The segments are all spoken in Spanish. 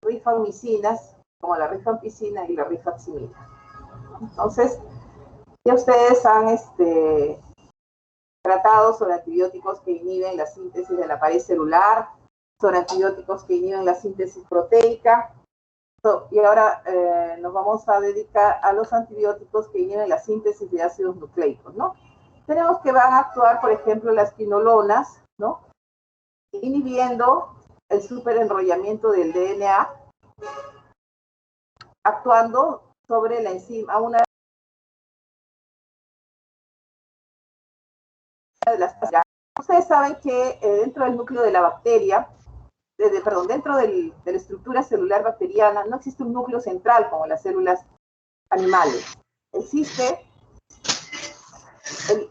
rifamicinas, como la rifampicina y la rifaximina. Entonces, ya ustedes han tratado sobre antibióticos que inhiben la síntesis de la pared celular, sobre antibióticos que inhiben la síntesis proteica, y ahora nos vamos a dedicar a los antibióticos que inhiben la síntesis de ácidos nucleicos, ¿no? Tenemos que van a actuar, por ejemplo, las quinolonas, ¿no? Inhibiendo el superenrollamiento del DNA, actuando sobre la enzima, una de las... Ustedes saben que dentro del núcleo de la bacteria, dentro de la estructura celular bacteriana, no existe un núcleo central como las células animales. Existe,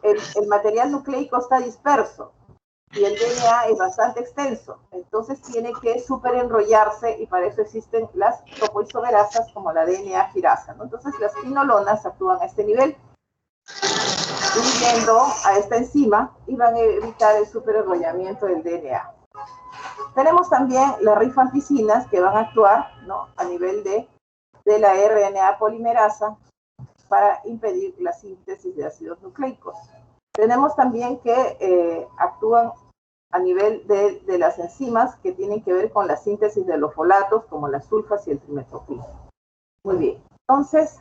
el material nucleico está disperso y el DNA es bastante extenso, entonces tiene que superenrollarse y para eso existen las topoisomerasas como la DNA girasa, ¿no? Entonces las quinolonas actúan a este nivel, inhibiendo a esta enzima y van a evitar el superenrollamiento del DNA. Tenemos también las rifampicinas que van a actuar, ¿no?, a nivel de la RNA polimerasa para impedir la síntesis de ácidos nucleicos. Tenemos también que actúan a nivel de las enzimas que tienen que ver con la síntesis de los folatos, como las sulfas y el trimetoprim. Muy bien. Entonces,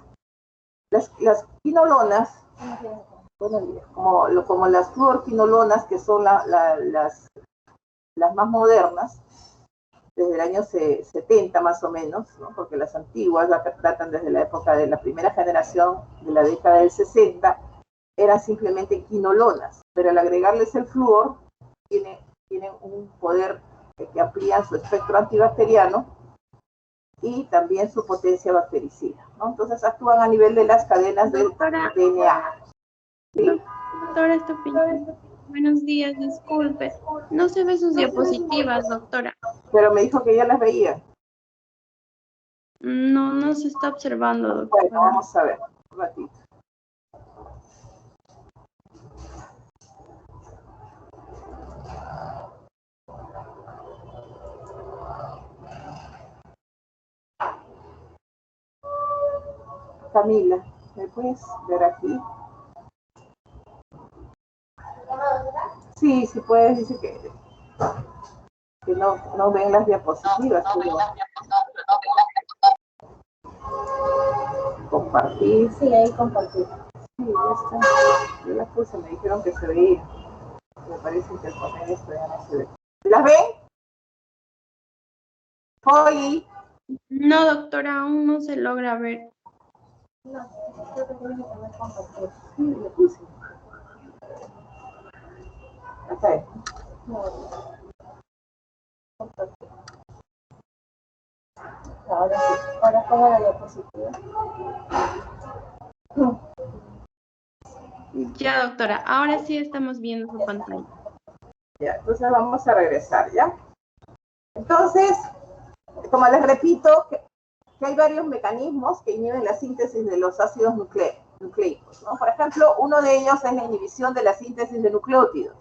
las quinolonas, como las fluorquinolonas, que son las más modernas, desde el año 70 más o menos, ¿no?, porque las antiguas datan desde la época de la primera generación de la década del 60, eran simplemente quinolonas, pero al agregarles el flúor, tienen un poder que amplía su espectro antibacteriano y también su potencia bactericida, ¿no? Entonces actúan a nivel de las cadenas del DNA. ¿Sí? Doctora Estupiñán, buenos días, disculpe. No se ve sus diapositivas, doctora. Pero me dijo que ya las veía. No, no se está observando, doctora. Bueno, vamos a ver, un ratito. Camila, ¿me puedes ver aquí? Sí, sí puedes, dice que no ven las diapositivas. Compartir. Sí, ahí compartir. Sí, ya está. Yo las puse, me dijeron que se veía. Me parece que al poner esto ya no se ve. ¿Las ven? Oye. No, doctora, aún no se logra ver. No, creo que tiene que poner compartir. Sí, le puse. Acá es. Compartir. Ahora sí. Ahora pongo la diapositiva. Ya, doctora, ahora sí estamos viendo su pantalla. Ya, entonces vamos a regresar, ¿ya? Entonces, como les repito, que hay varios mecanismos que inhiben la síntesis de los ácidos nucleicos, ¿no? Por ejemplo, uno de ellos es la inhibición de la síntesis de nucleótidos.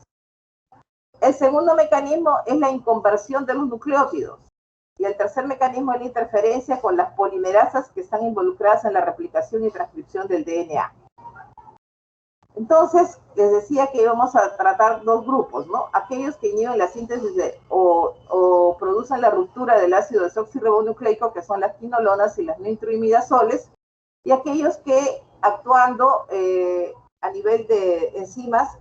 El segundo mecanismo es la inconversión de los nucleótidos. Y el tercer mecanismo es la interferencia con las polimerasas que están involucradas en la replicación y transcripción del DNA. Entonces, les decía que íbamos a tratar dos grupos, ¿no? Aquellos que inhiben la síntesis o producen la ruptura del ácido desoxirribonucleico, que son las quinolonas y las nitroimidazoles, y aquellos que actuando a nivel de enzimas,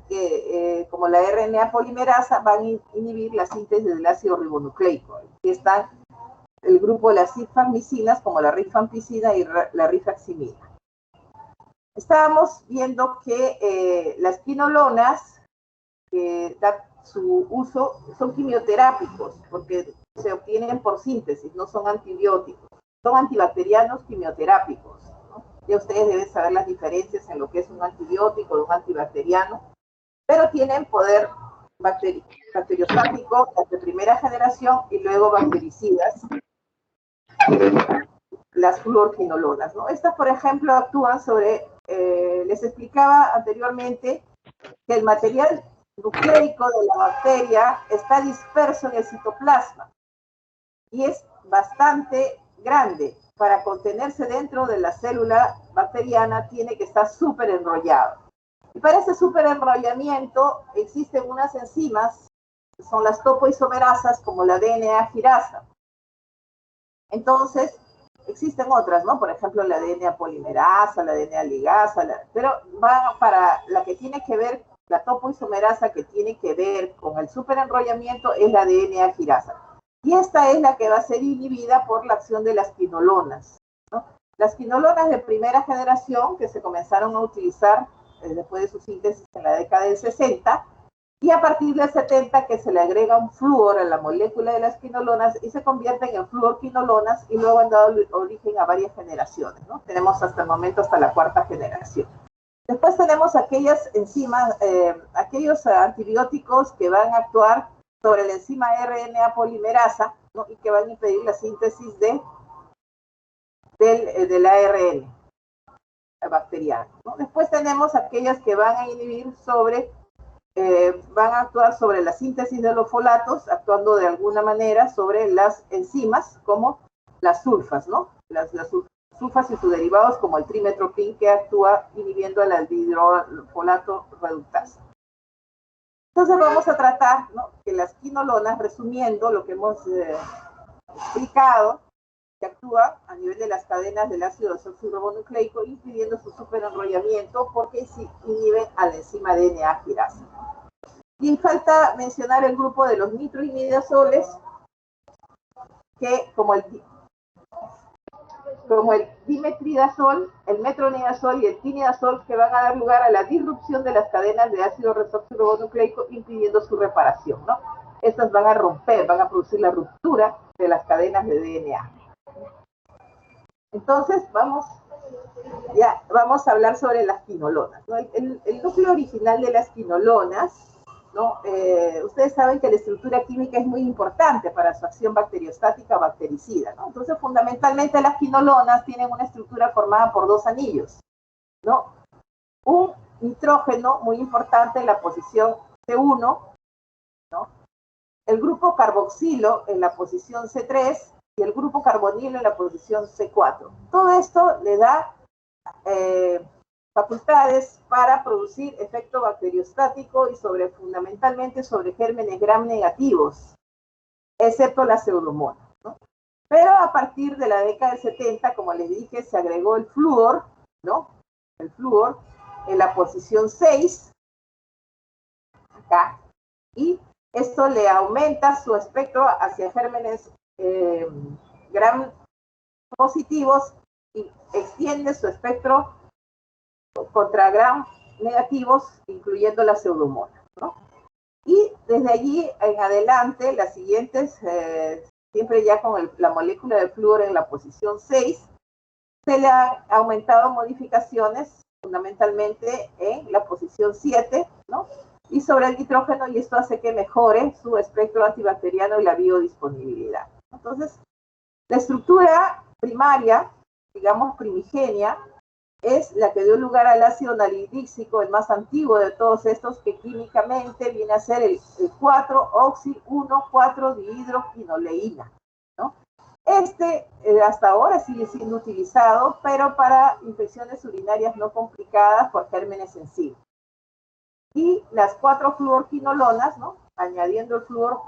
como la RNA polimerasa, van a inhibir la síntesis del ácido ribonucleico. Aquí están el grupo de las rifampicinas, como la rifampicina y la rifaximina. Estábamos viendo que las quinolonas, que da su uso, son quimioterápicos, porque se obtienen por síntesis, no son antibióticos. Son antibacterianos quimioterápicos, ¿no? Ya ustedes deben saber las diferencias en lo que es un antibiótico de un antibacteriano, pero tienen poder bacteriostático de primera generación y luego bactericidas, las fluorquinolonas, ¿no? Estas, por ejemplo, actúan sobre, les explicaba anteriormente que el material nucleico de la bacteria está disperso en el citoplasma y es bastante grande. Para contenerse dentro de la célula bacteriana tiene que estar súper enrollado. Y para ese súper enrollamiento existen unas enzimas, que son las topoisomerasas, como la DNA girasa. Entonces, existen otras, ¿no? Por ejemplo, la DNA polimerasa, la DNA ligasa, pero va para la que tiene que ver, la topoisomerasa que tiene que ver con el superenrollamiento es la DNA girasa. Y esta es la que va a ser inhibida por la acción de las quinolonas, ¿no? Las quinolonas de primera generación que se comenzaron a utilizar después de su síntesis en la década del 60, y a partir del 70 que se le agrega un flúor a la molécula de las quinolonas y se convierten en fluorquinolonas y luego han dado origen a varias generaciones, ¿no? Tenemos hasta el momento hasta la cuarta generación. Después tenemos aquellas enzimas, aquellos antibióticos que van a actuar sobre la enzima RNA polimerasa, ¿no? Y que van a impedir la síntesis del ARN bacteriano, ¿no? Después tenemos aquellas que van a inhibir van a actuar sobre la síntesis de los folatos, actuando de alguna manera sobre las enzimas, como las sulfas, ¿no? Las sulfas y sus derivados, como el trimetoprim, que actúa inhibiendo el aldihidrofolato reductasa. Entonces vamos a tratar, ¿no?, que las quinolonas, resumiendo lo que hemos explicado, que actúa a nivel de las cadenas del ácido desoxirribonucleico, impidiendo su superenrollamiento porque sí inhiben a la enzima DNA girasa. Y falta mencionar el grupo de los nitroimidazoles, que como el dimetridazol, el metronidazol y el tinidazol, que van a dar lugar a la disrupción de las cadenas de ácido desoxirribonucleico, impidiendo su reparación, ¿no? Estas van a romper, van a producir la ruptura de las cadenas de DNA. Entonces, vamos a hablar sobre las quinolonas, ¿no? El núcleo original de las quinolonas, ¿no? Ustedes saben que la estructura química es muy importante para su acción bacteriostática o bactericida, ¿no? Entonces, fundamentalmente las quinolonas tienen una estructura formada por dos anillos, ¿no? Un nitrógeno muy importante en la posición C1, ¿no? El grupo carboxilo en la posición C3 y el grupo carbonilo en la posición C4. Todo esto le da facultades para producir efecto bacteriostático y fundamentalmente sobre gérmenes gram negativos, excepto la pseudomonas, ¿no? Pero a partir de la década del 70, como les dije, se agregó el flúor, ¿no? El flúor en la posición 6, acá, y esto le aumenta su espectro hacia gérmenes gram positivos y extiende su espectro contra gram negativos, incluyendo la pseudomonas, ¿no? Y desde allí en adelante, las siguientes, siempre ya con la molécula de flúor en la posición 6, se le han aumentado modificaciones fundamentalmente en la posición 7, ¿no? Y sobre el nitrógeno, y esto hace que mejore su espectro antibacteriano y la biodisponibilidad. Entonces, la estructura primaria, digamos primigenia, es la que dio lugar al ácido nalidíxico, el más antiguo de todos estos, que químicamente viene a ser el 4-oxi-1,4-dihidroquinoleína, ¿no? Hasta ahora sigue siendo utilizado, pero para infecciones urinarias no complicadas por gérmenes sensibles. Y las 4 fluorquinolonas, ¿no?, añadiendo el flúor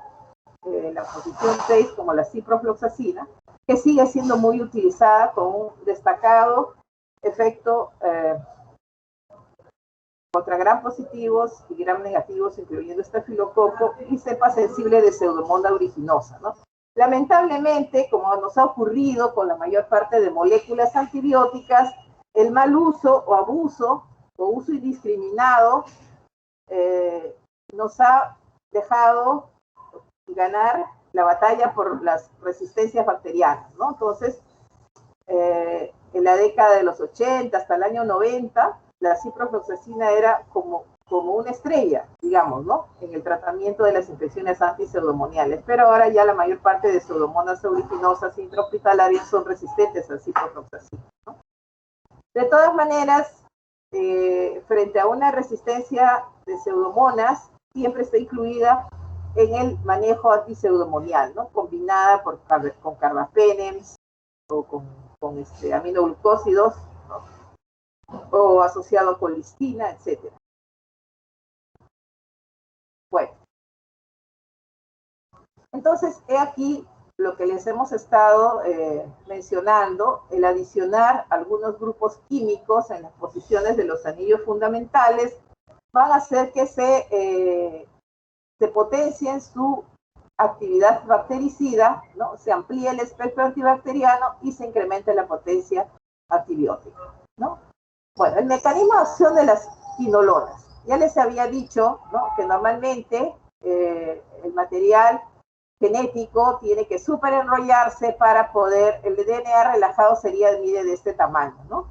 en la posición 6, como la ciprofloxacina, que sigue siendo muy utilizada con un destacado efecto contra gram positivos y gram negativos, incluyendo estafilococo y cepa sensible de Pseudomonas aeruginosa, ¿no? Lamentablemente, como nos ha ocurrido con la mayor parte de moléculas antibióticas, el mal uso o abuso o uso indiscriminado nos ha dejado ganar la batalla por las resistencias bacterianas, ¿no? Entonces, en la década de los 80 hasta el año 90, la ciprofloxacina era como una estrella, digamos, ¿no?, en el tratamiento de las infecciones antipseudomoniales, pero ahora ya la mayor parte de pseudomonas aeruginosas intrahospitalarias son resistentes a ciprofloxacina, ¿no? De todas maneras, frente a una resistencia de pseudomonas, siempre está incluida en el manejo antiseudomonial, ¿no? Combinada con carbapenems o con aminoglucósidos, ¿no? O asociado con listina, etc. Bueno, entonces, he aquí lo que les hemos estado mencionando, el adicionar algunos grupos químicos en las posiciones de los anillos fundamentales van a hacer que se potencien su actividad bactericida, ¿no? Se amplíe el espectro antibacteriano y se incremente la potencia antibiótica, ¿no? Bueno, el mecanismo de acción de las quinolonas. Ya les había dicho, ¿no?, que normalmente el material genético tiene que superenrollarse para poder, el DNA relajado mide de este tamaño, ¿no?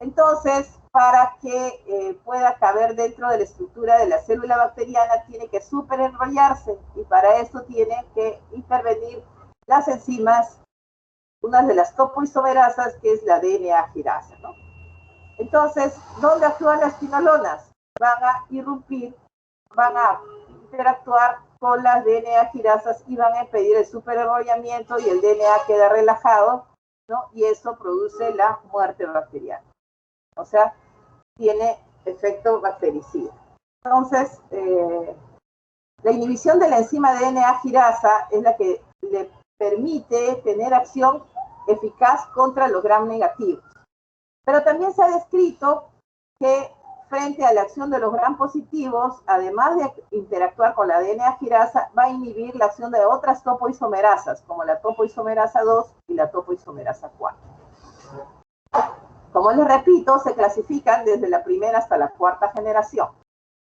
Entonces, para que pueda caber dentro de la estructura de la célula bacteriana, tiene que superenrollarse, y para eso tienen que intervenir las enzimas, una de las topoisomerasas, que es la DNA girasa, ¿no? Entonces, ¿dónde actúan las quinolonas? Van a irrumpir, van a interactuar con las DNA girasas y van a impedir el superenrollamiento, y el DNA queda relajado, ¿no? Y eso produce la muerte bacteriana. O sea, tiene efecto bactericida. Entonces, la inhibición de la enzima DNA girasa es la que le permite tener acción eficaz contra los gram negativos. Pero también se ha descrito que frente a la acción de los gram positivos, además de interactuar con la DNA girasa, va a inhibir la acción de otras topoisomerasas, como la topoisomerasa 2 y la topoisomerasa 4. Como les repito, se clasifican desde la primera hasta la cuarta generación.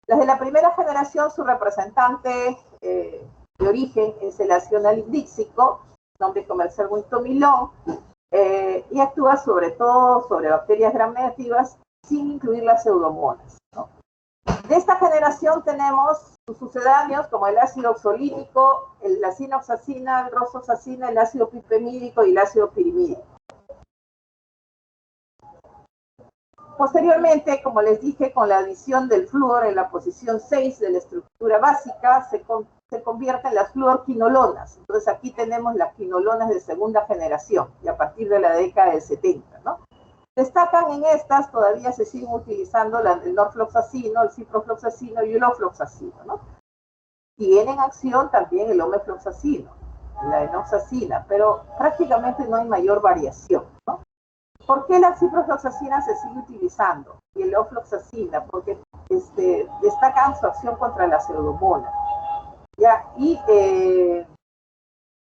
Las de la primera generación, su representante de origen es el ácido nalindíxico, nombre comercial guantomilón, y actúa sobre todo sobre bacterias gram negativas, sin incluir las pseudomonas, ¿no? De esta generación tenemos sus sucedáneos como el ácido oxolítico, la sinoxacina, el rosoxacina, el ácido pipemídico y el ácido pirimídico. Posteriormente, como les dije, con la adición del flúor en la posición 6 de la estructura básica, se convierten las fluorquinolonas. Entonces aquí tenemos las quinolonas de segunda generación, y a partir de la década del 70, ¿no? Destacan en estas, todavía se siguen utilizando el norfloxacino, el ciprofloxacino y el ofloxacino, ¿no? Tienen acción también el omefloxacino, la enoxacina, pero prácticamente no hay mayor variación, ¿no? ¿Por qué la ciprofloxacina se sigue utilizando? Y el ofloxacina, porque destacan su acción contra la pseudomonas, ¿ya? Y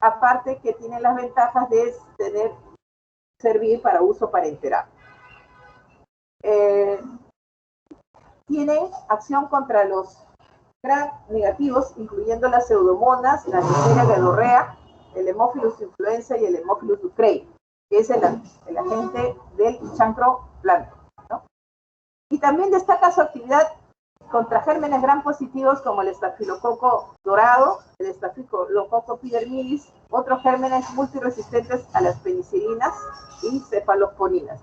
aparte que tiene las ventajas de servir para uso parenteral. Tienen acción contra los gram negativos, incluyendo las pseudomonas, la Neisseria gonorrea, el Haemophilus influenza y el Haemophilus ducreyi, que es el agente del chancro blanco, ¿no? Y también destaca su actividad contra gérmenes gram positivos como el estafilococo dorado, el estafilococo epidermidis, otros gérmenes multiresistentes a las penicilinas y cefalosporinas.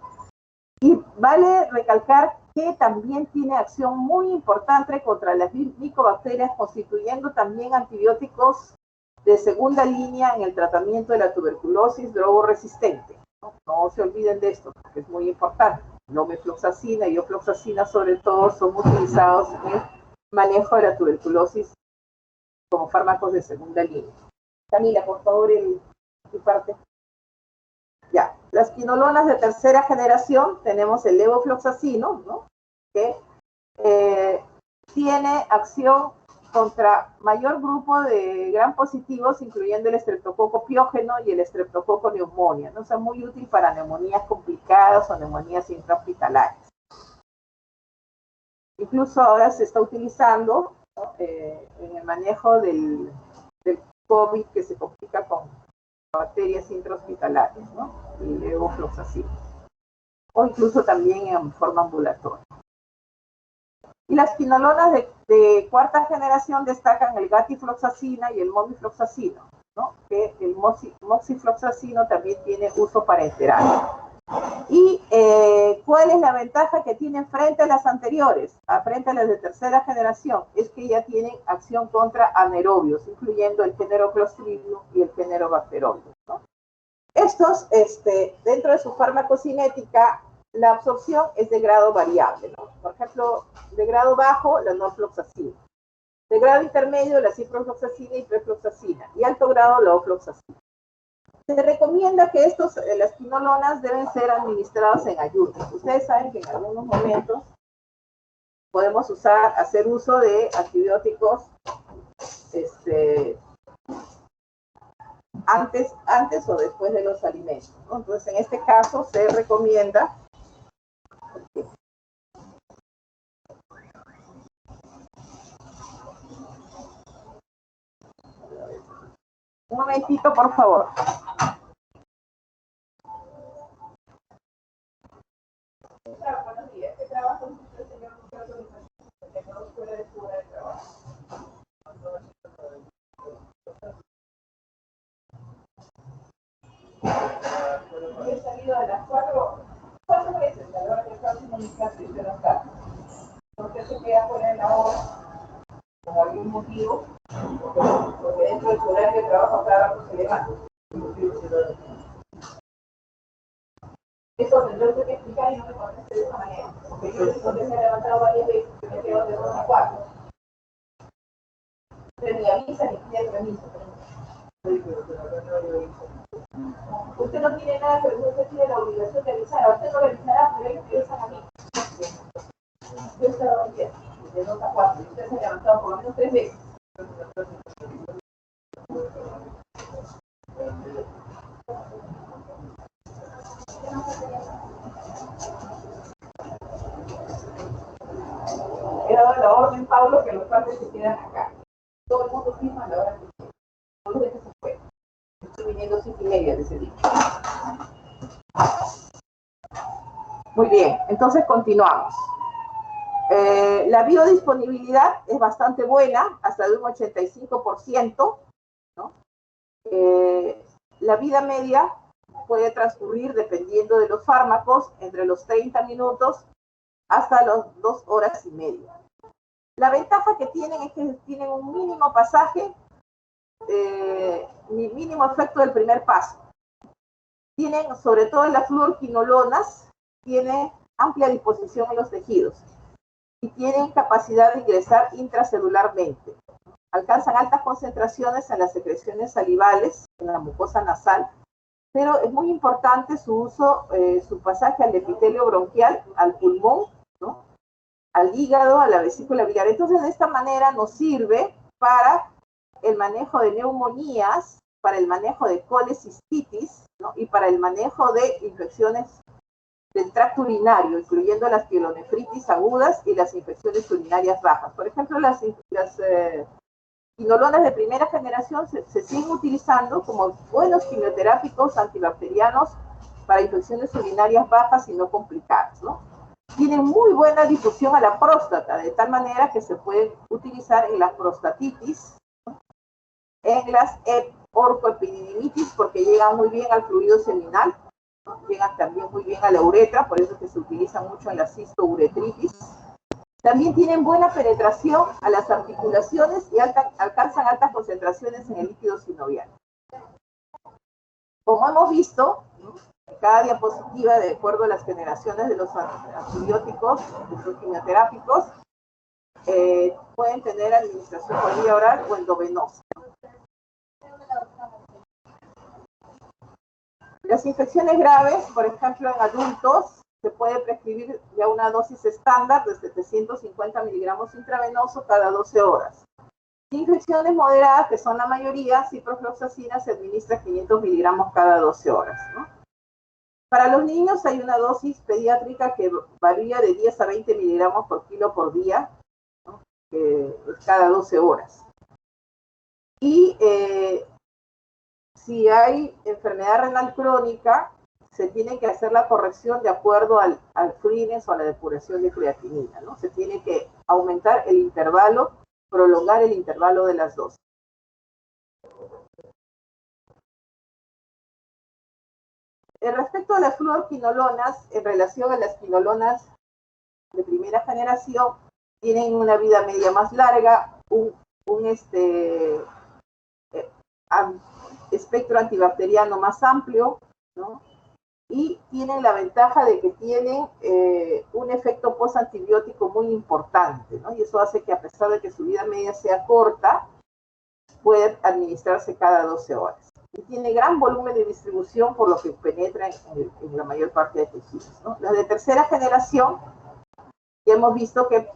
Y vale recalcar que también tiene acción muy importante contra las micobacterias, constituyendo también antibióticos de segunda línea en el tratamiento de la tuberculosis drogoresistente. No se olviden de esto, porque es muy importante. Omefloxacina y ofloxacina, sobre todo, son utilizados en el manejo de la tuberculosis como fármacos de segunda línea. Camila, por favor, tu parte. Ya, las quinolonas de tercera generación, tenemos el levofloxacino, ¿no?, que tiene acción contra mayor grupo de gram positivos, incluyendo el estreptococo piógeno y el estreptococo neumonía, ¿no? O sea, muy útil para neumonías complicadas o neumonías intrahospitalarias. Incluso ahora se está utilizando, ¿no?, en el manejo del COVID, que se complica con bacterias intrahospitalarias, ¿no?, el levofloxacino, o incluso también en forma ambulatoria. Y las quinolonas de cuarta generación destacan el gatifloxacina y el momifloxacino, ¿no?, que el moxifloxacino también tiene uso parenteral. Y ¿Cuál es la ventaja que tienen frente a las anteriores, frente a las de tercera generación? Es que ya tienen acción contra anaerobios, incluyendo el género Clostridium y el género Bacteroides, ¿no? Estos, dentro de su farmacocinética, la absorción es de grado variable, ¿no? Por ejemplo, de grado bajo, la norfloxacina. De grado intermedio, la ciprofloxacina y prefloxacina. Y alto grado, la ofloxacina. Se recomienda que las quinolonas deben ser administradas en ayunas. Ustedes saben que en algunos momentos podemos hacer uso de antibióticos antes o después de los alimentos, ¿no? Entonces, en este caso se recomienda un momentito, por favor. Buenos días. ¿Qué trabajo es usted, señor? Fuera de su hora de trabajo. He salido a las 4 veces a la hora que estaba haciendo mi clase y usted no está. ¿Por qué se queda fuera de la hora? ¿Por algún motivo? Porque dentro de su horario de trabajo cada rato se levanta. Eso tendré que explicar y no me conteste de esa manera. Porque yo después me he levantado varias veces y me quedo de 2 a 4. Usted ni avisa ni pide permiso. Usted no tiene nada, pero usted tiene la obligación de avisar. A usted no le avisará, pero ellos me avisan a mí. Yo he estado ayer, de 2 a 4. Y usted se ha levantado por lo menos 3 veces. He dado la orden, Pablo, que los padres se quedan acá. Todo el mundo firma la hora que quiera. No los dejes afuera. Estoy viniendo 5:30 de ese día. Muy bien, entonces continuamos. La biodisponibilidad es bastante buena, hasta de un 85%, ¿no? La vida media puede transcurrir, dependiendo de los fármacos, entre los 30 minutos hasta las 2 horas y media. La ventaja que tienen es que tienen un mínimo pasaje, mínimo efecto del primer paso. Tienen, sobre todo en las fluorquinolonas, tiene amplia disposición en los tejidos y tienen capacidad de ingresar intracelularmente. Alcanzan altas concentraciones en las secreciones salivales, en la mucosa nasal, pero es muy importante su uso, su pasaje al epitelio bronquial, al pulmón, ¿no? Al hígado, a la vesícula biliar. Entonces, de esta manera nos sirve para el manejo de neumonías, para el manejo de colecistitis, ¿no? Y para el manejo de infecciones del tracto urinario, incluyendo las pielonefritis agudas y las infecciones urinarias bajas. Por ejemplo, las quinolonas de primera generación se siguen utilizando como buenos quimioterápicos antibacterianos para infecciones urinarias bajas y no complicadas, ¿no? Tienen muy buena difusión a la próstata, de tal manera que se pueden utilizar en la prostatitis, ¿no? En las orcoepididimitis, porque llegan muy bien al fluido seminal, ¿no? Llegan también muy bien a la uretra, por eso es que se utiliza mucho en la cistouretritis. También tienen buena penetración a las articulaciones y alcanzan altas concentraciones en el líquido sinovial. Como hemos visto, cada diapositiva, de acuerdo a las generaciones de los antibióticos, de los quimioterápicos, pueden tener administración por vía oral o endovenosa. Las infecciones graves, por ejemplo, en adultos, se puede prescribir ya una dosis estándar de 750 miligramos intravenoso cada 12 horas. Infecciones moderadas, que son la mayoría, ciprofloxacina se administra 500 miligramos cada 12 horas, ¿no? Para los niños hay una dosis pediátrica que varía de 10 a 20 miligramos por kilo por día, ¿no? Cada 12 horas. Y si hay enfermedad renal crónica, se tiene que hacer la corrección de acuerdo al freeness o a la depuración de creatinina, ¿no? Se tiene que aumentar el intervalo, prolongar el intervalo de las dosis. Respecto a las fluorquinolonas, en relación a las quinolonas de primera generación, tienen una vida media más larga, un espectro antibacteriano más amplio, ¿no? Y tienen la ventaja de que tienen un efecto postantibiótico muy importante, ¿no? Y eso hace que, a pesar de que su vida media sea corta, puede administrarse cada 12 horas. Y tiene gran volumen de distribución, por lo que penetra en la mayor parte de tejidos, ¿no? Las de tercera generación, ya hemos visto que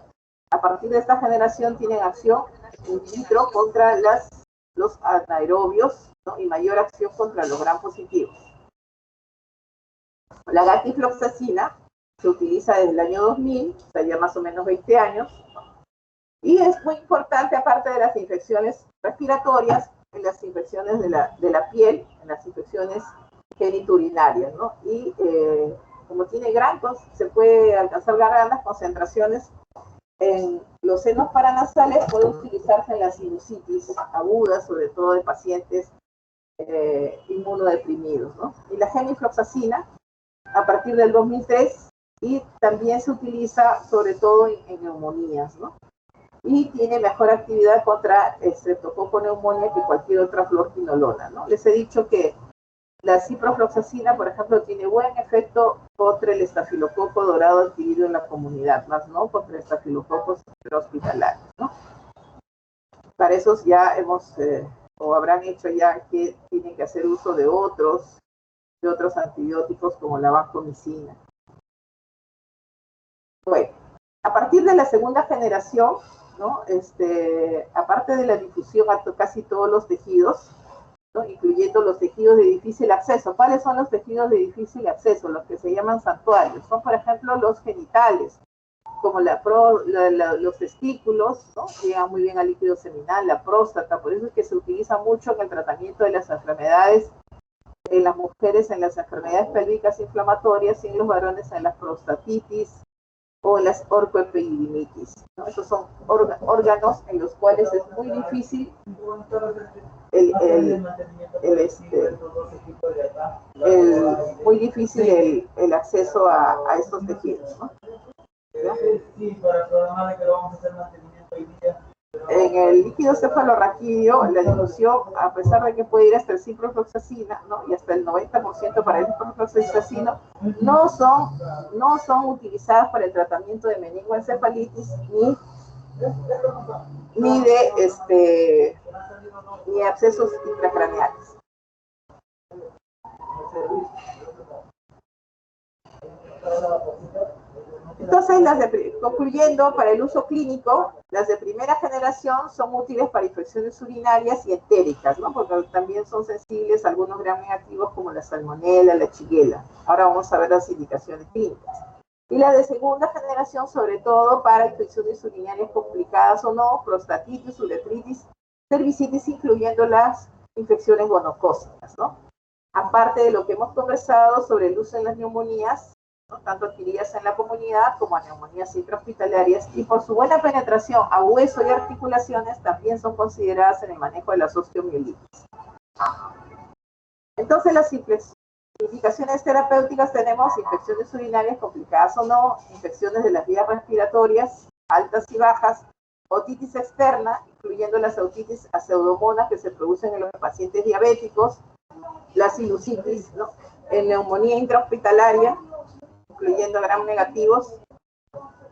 a partir de esta generación tienen acción in vitro contra los anaerobios, ¿no? Y mayor acción contra los gram positivos. La gatifloxacina se utiliza desde el año 2000, o sea, ya más o menos 20 años, y es muy importante, aparte de las infecciones respiratorias, en las infecciones de la piel, en las infecciones geniturinarias, ¿no? Y como tiene se puede alcanzar grandes concentraciones en los senos paranasales, puede utilizarse en la sinusitis aguda, sobre todo de pacientes inmunodeprimidos, ¿no? Y la gemifloxacina, a partir del 2003, y también se utiliza sobre todo en neumonías, ¿no? Y tiene mejor actividad contra estreptococo neumonía que cualquier otra fluorquinolona, ¿no? Les he dicho que la ciprofloxacina, por ejemplo, tiene buen efecto contra el estafilococo dorado adquirido en la comunidad, más no contra estafilococos hospitalarios, ¿no? Para esos ya hemos, o habrán hecho ya que tienen que hacer uso de otros antibióticos como la vancomicina. Bueno, a partir de la segunda generación, ¿no? Aparte de la difusión a casi todos los tejidos, ¿no? Incluyendo los tejidos de difícil acceso. ¿Cuáles son los tejidos de difícil acceso? Los que se llaman santuarios. Son, por ejemplo, los genitales, como los testículos, ¿no? Llegan muy bien al líquido seminal, la próstata. Por eso es que se utiliza mucho en el tratamiento de las enfermedades en las mujeres, en las enfermedades pélvicas inflamatorias, y en los varones en la prostatitis o en las orcoepididimitis, ¿no? Esos son órganos en los cuales es muy difícil el acceso a estos tejidos, ¿no? En el líquido cefalorraquídeo, la difusión, a pesar de que puede ir hasta el ciprofloxacina, ¿no? Y hasta el 90% para el ciprofloxacino, no son utilizadas para el tratamiento de meningoencefalitis ni de abscesos intracraneales. Entonces, concluyendo, para el uso clínico, las de primera generación son útiles para infecciones urinarias y entéricas, ¿no? Porque también son sensibles a algunos gram negativos como la salmonela, la shigella. Ahora vamos a ver las indicaciones clínicas. Y la de segunda generación, sobre todo para infecciones urinarias complicadas o no, prostatitis, uretritis, cervicitis, incluyendo las infecciones gonocócicas, ¿no? Aparte de lo que hemos conversado sobre el uso en las neumonías, ¿no? Tanto adquiridas en la comunidad como a neumonías intrahospitalarias, y por su buena penetración a hueso y articulaciones, también son consideradas en el manejo de las osteomielitis. Entonces, las indicaciones terapéuticas tenemos infecciones urinarias complicadas o no, infecciones de las vías respiratorias, altas y bajas, otitis externa, incluyendo las otitis a pseudomonas que se producen en los pacientes diabéticos, la sinusitis, ¿no? En neumonía intrahospitalaria, incluyendo gram negativos,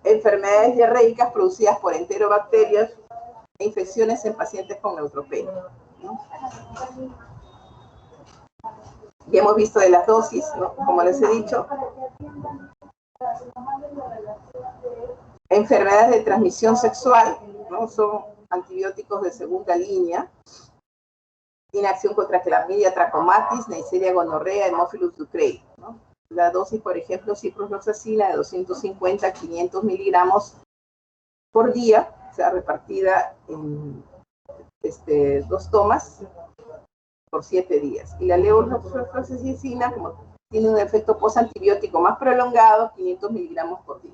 enfermedades diarreicas producidas por enterobacterias e infecciones en pacientes con neutropenia, ¿no? Ya hemos visto de las dosis, ¿no? Como les he dicho. Enfermedades de transmisión sexual, ¿no? Son antibióticos de segunda línea. Inacción contra clamidia, trachomatis, Neisseria gonorrea, Haemophilus ducreyi, ¿no? La dosis, por ejemplo, ciprofloxacina de 250 a 500 miligramos por día, o sea, repartida en 2 tomas por 7 días. Y la levofloxacina, como tiene un efecto postantibiótico más prolongado, 500 miligramos por día.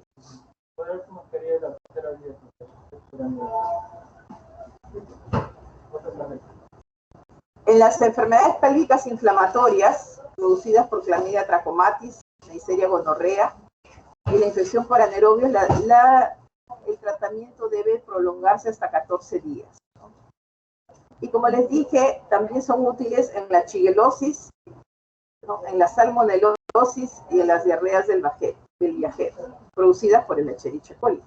En las enfermedades pélvicas inflamatorias, producidas por Clamidia trachomatis, Neisseria gonorrea, y la infección por anaerobios, el tratamiento debe prolongarse hasta 14 días, ¿no? Y como les dije, también son útiles en la shigellosis, ¿no?, en la salmonelosis y en las diarreas del viajero, producidas por el Escherichia coli.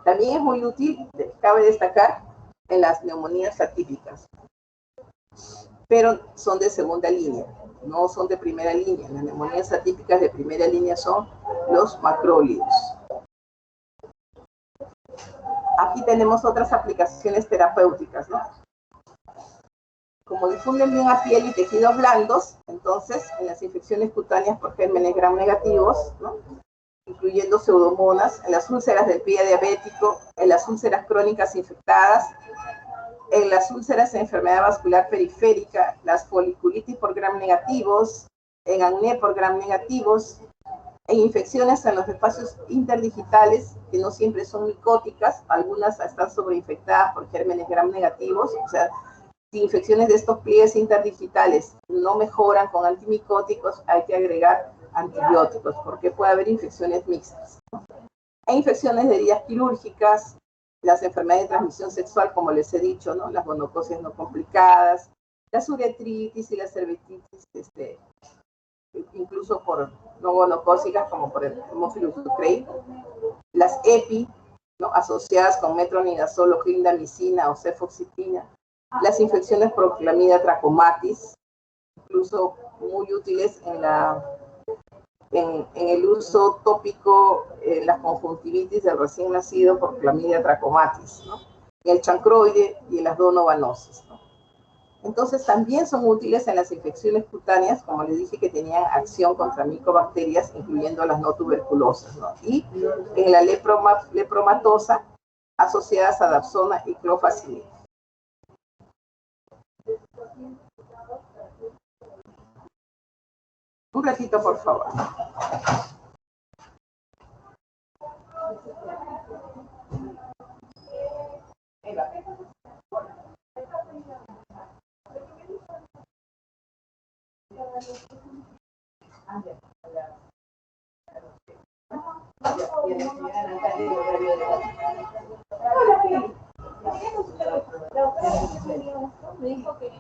También es muy útil, cabe destacar, en las neumonías atípicas, pero son de segunda línea, no son de primera línea. Las neumonías atípicas de primera línea son los macrólidos. Aquí tenemos otras aplicaciones terapéuticas, ¿no? Como difunden bien a piel y tejidos blandos, entonces en las infecciones cutáneas por gérmenes gram negativos, ¿no?, incluyendo pseudomonas, en las úlceras del pie diabético, en las úlceras crónicas infectadas, en las úlceras de enfermedad vascular periférica, las foliculitis por gram negativos, en acné por gram negativos, en infecciones en los espacios interdigitales, que no siempre son micóticas, algunas están sobreinfectadas por gérmenes gram negativos, o sea, si infecciones de estos pliegues interdigitales no mejoran con antimicóticos, hay que agregar antibióticos, porque puede haber infecciones mixtas, ¿no? Hay infecciones de heridas quirúrgicas, las enfermedades de transmisión sexual, como les he dicho, ¿no?, las gonococias no complicadas, las uretritis y las cervicitis, incluso por no gonocócicas, como por el Haemophilus ducreyi, las EPI, ¿no?, asociadas con metronidazol o clindamicina o cefoxitina, las infecciones por Clamidia trachomatis, incluso muy útiles en el uso tópico, en la conjuntivitis del recién nacido por Clamidia trachomatis, ¿no?, en el chancroide y en las donovanosis, ¿no? Entonces también son útiles en las infecciones cutáneas, como les dije, que tenían acción contra micobacterias, incluyendo las no tuberculosas, ¿no?, y en la lepromatosa, asociadas a dapsona y clofacilina. Un ratito, por favor. Me dijo que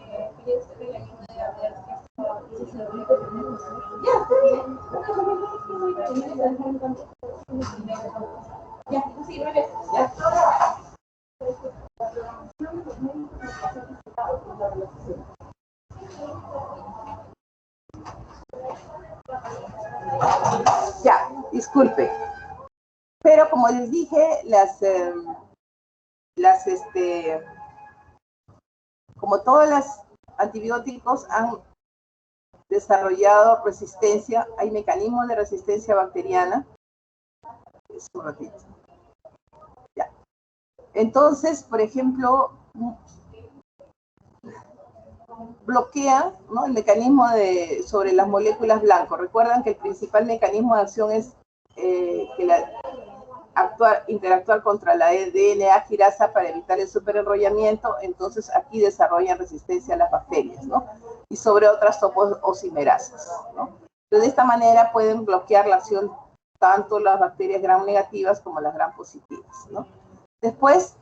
ya, disculpe. Pero como les dije, como todos los antibióticos han desarrollado resistencia, hay mecanismos de resistencia bacteriana. Un ratito. Ya. Entonces, por ejemplo, bloquean, ¿no?, el mecanismo sobre las moléculas blanco. Recuerdan que el principal mecanismo de acción es interactuar contra la DNA quirasa para evitar el superenrollamiento. Entonces aquí desarrollan resistencia a las bacterias, ¿no?, y sobre otras topoosimerasas, ¿no? Entonces, de esta manera pueden bloquear la acción tanto las bacterias gram negativas como las gram positivas, ¿no? Después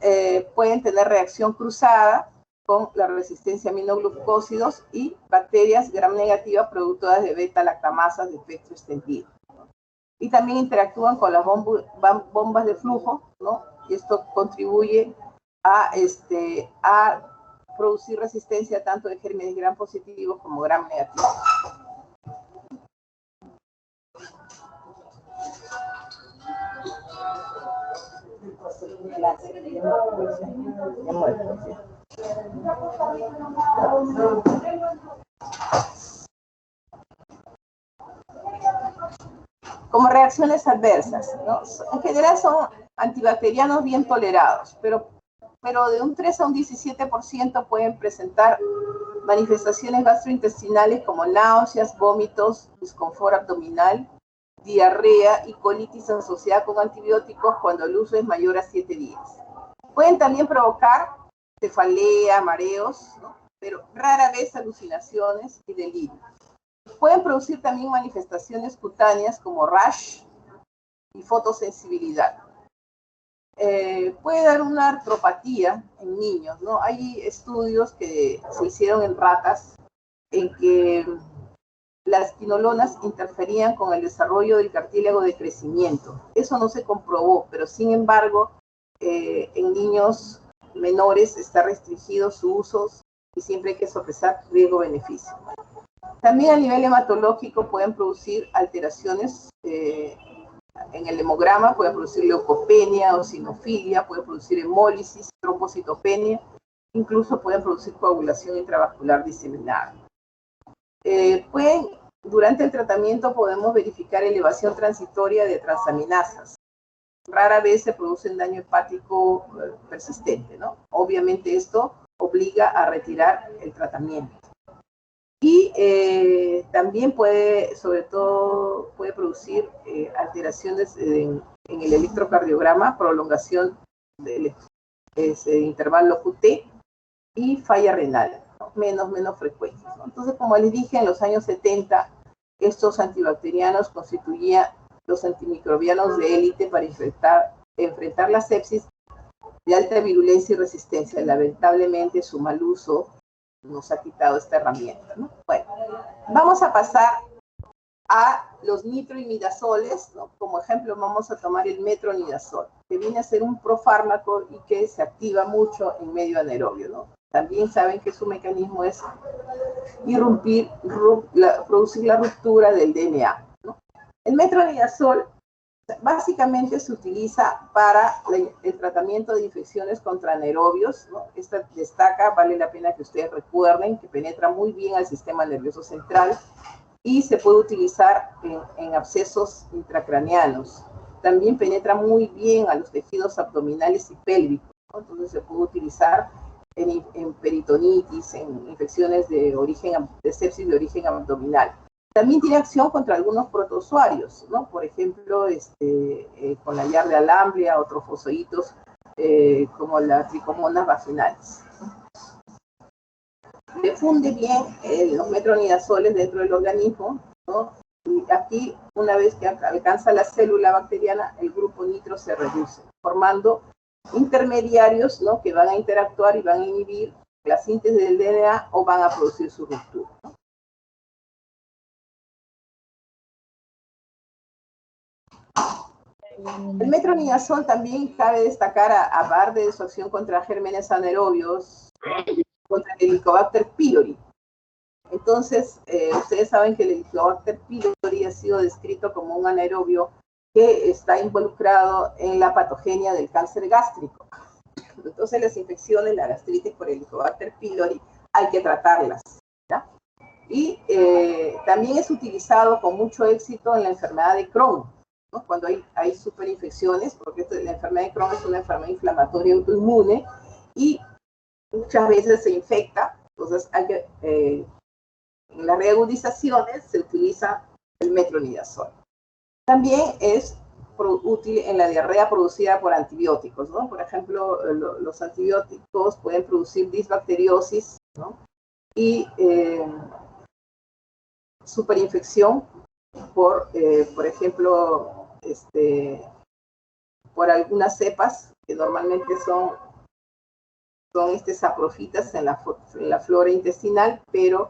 pueden tener reacción cruzada con la resistencia a aminoglucósidos y bacterias gram negativas productoras de beta-lactamasas de espectro extendido, ¿no? Y también interactúan con las bombas de flujo, ¿no? Y esto contribuye a producir resistencia tanto de gérmenes gram positivos como gram negativos. Como reacciones adversas, ¿no? En general son antibacterianos bien tolerados, pero de un 3 a un 17% pueden presentar manifestaciones gastrointestinales como náuseas, vómitos, disconfort abdominal, diarrea y colitis asociada con antibióticos cuando el uso es mayor a 7 días. Pueden también provocar cefalea, mareos, ¿no?, pero rara vez alucinaciones y delirio. Pueden producir también manifestaciones cutáneas como rash y fotosensibilidad. Puede dar una artropatía en niños, ¿no? Hay estudios que se hicieron en ratas en que las quinolonas interferían con el desarrollo del cartílago de crecimiento. Eso no se comprobó, pero sin embargo, en niños menores está restringido su uso y siempre hay que sopesar riesgo-beneficio. También a nivel hematológico pueden producir alteraciones en el hemograma, puede producir leucopenia o sinofilia, puede producir hemólisis, trombocitopenia, incluso pueden producir coagulación intravascular diseminada. Durante el tratamiento podemos verificar elevación transitoria de transaminasas. Rara vez se produce un daño hepático persistente, ¿no? Obviamente esto obliga a retirar el tratamiento. Y también sobre todo puede producir alteraciones en el electrocardiograma, prolongación del intervalo QT y falla renal, ¿no? menos frecuentes, ¿no? Entonces, como les dije, en los años 70, estos antibacterianos constituían los antimicrobianos de élite para enfrentar la sepsis de alta virulencia y resistencia. Lamentablemente, su mal uso nos ha quitado esta herramienta, ¿no? Bueno, vamos a pasar a los nitroimidazoles, ¿no? Como ejemplo vamos a tomar el metronidazol, que viene a ser un profármaco y que se activa mucho en medio anaerobio, ¿no? También saben que su mecanismo es producir la ruptura del DNA, ¿no? El metronidazol básicamente se utiliza para el tratamiento de infecciones contra anaerobios, ¿no? Esta destaca, vale la pena que ustedes recuerden, que penetra muy bien al sistema nervioso central y se puede utilizar en abscesos intracraneanos. También penetra muy bien a los tejidos abdominales y pélvicos, ¿no? Entonces se puede utilizar en peritonitis, en infecciones de sepsis de origen abdominal. También tiene acción contra algunos protozoarios, ¿no? Por ejemplo, con la Yardia lamblia, otros fosoitos, como las tricomonas vaginales. Difunde bien los metronidazoles dentro del organismo, ¿no? Y aquí, una vez que alcanza la célula bacteriana, el grupo nitro se reduce, formando intermediarios, ¿no? Que van a interactuar y van a inhibir la síntesis del DNA o van a producir su ruptura, ¿no? El metronidazol también cabe destacar a par de su acción contra gérmenes anaerobios, contra el Helicobacter pylori. Entonces, ustedes saben que el Helicobacter pylori ha sido descrito como un anaerobio que está involucrado en la patogenia del cáncer gástrico. Entonces, las infecciones, la gastritis por Helicobacter pylori, hay que tratarlas, ¿ya? Y también es utilizado con mucho éxito en la enfermedad de Crohn, ¿no? Cuando hay superinfecciones, porque la enfermedad de Crohn es una enfermedad inflamatoria autoinmune y muchas veces se infecta, entonces hay que, en las reagudizaciones se utiliza el metronidazol. También es útil en la diarrea producida por antibióticos, ¿no? Por ejemplo, los antibióticos pueden producir disbacteriosis, ¿no? Y superinfección por ejemplo, por algunas cepas que normalmente son saprofitas en la flora intestinal, pero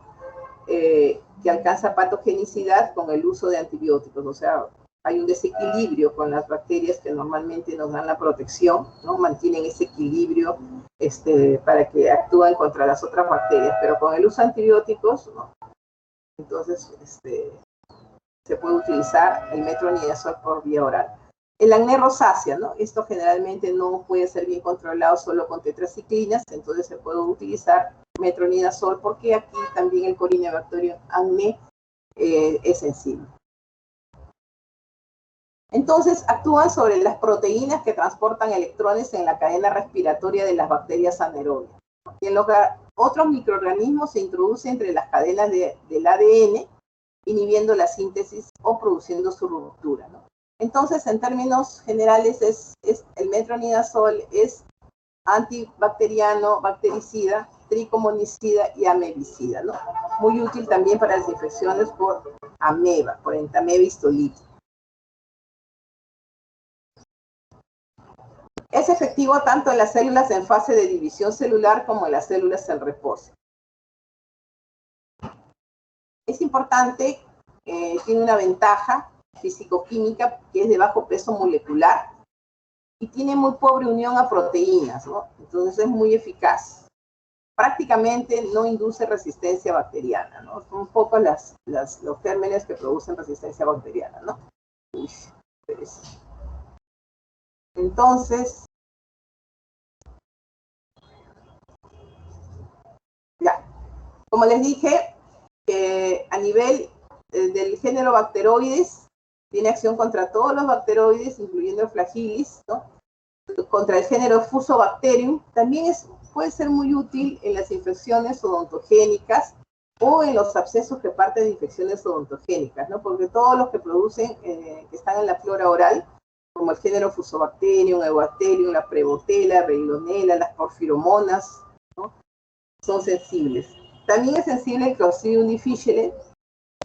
que alcanza patogenicidad con el uso de antibióticos. O sea, hay un desequilibrio con las bacterias que normalmente nos dan la protección, ¿no? Mantienen ese equilibrio para que actúen contra las otras bacterias, pero con el uso de antibióticos, ¿no? Entonces, se puede utilizar el metronidazol por vía oral. El acné rosácea, ¿no? Esto generalmente no puede ser bien controlado solo con tetraciclinas, entonces se puede utilizar metronidazol porque aquí también el Corynebacterium acne es sensible. Entonces actúan sobre las proteínas que transportan electrones en la cadena respiratoria de las bacterias anaerobias. Y en lo que otros microorganismos se introducen entre las cadenas del ADN, inhibiendo la síntesis o produciendo su ruptura, ¿no? Entonces, en términos generales, el metronidazol es antibacteriano, bactericida, tricomonicida y amebicida, ¿no? Muy útil también para las infecciones por ameba, por entamoeba histolítica. Es efectivo tanto en las células en fase de división celular como en las células en reposo. Es importante, tiene una ventaja físico-química que es de bajo peso molecular y tiene muy pobre unión a proteínas, ¿no? Entonces es muy eficaz. Prácticamente no induce resistencia bacteriana, ¿no? Son pocos los gérmenes que producen resistencia bacteriana, ¿no? Uy, entonces, ya, como les dije, a nivel del género Bacteroides, tiene acción contra todos los bacteroides, incluyendo el Flagelis, ¿no? Contra el género Fusobacterium, también puede ser muy útil en las infecciones odontogénicas o en los abscesos que parten de infecciones odontogénicas, ¿no? Porque todos los que producen, que están en la flora oral, como el género Fusobacterium, Eubacterium, la Prevotella, Reilonella, las porfiromonas, ¿no? Son sensibles. También es sensible el Clostridium difficile,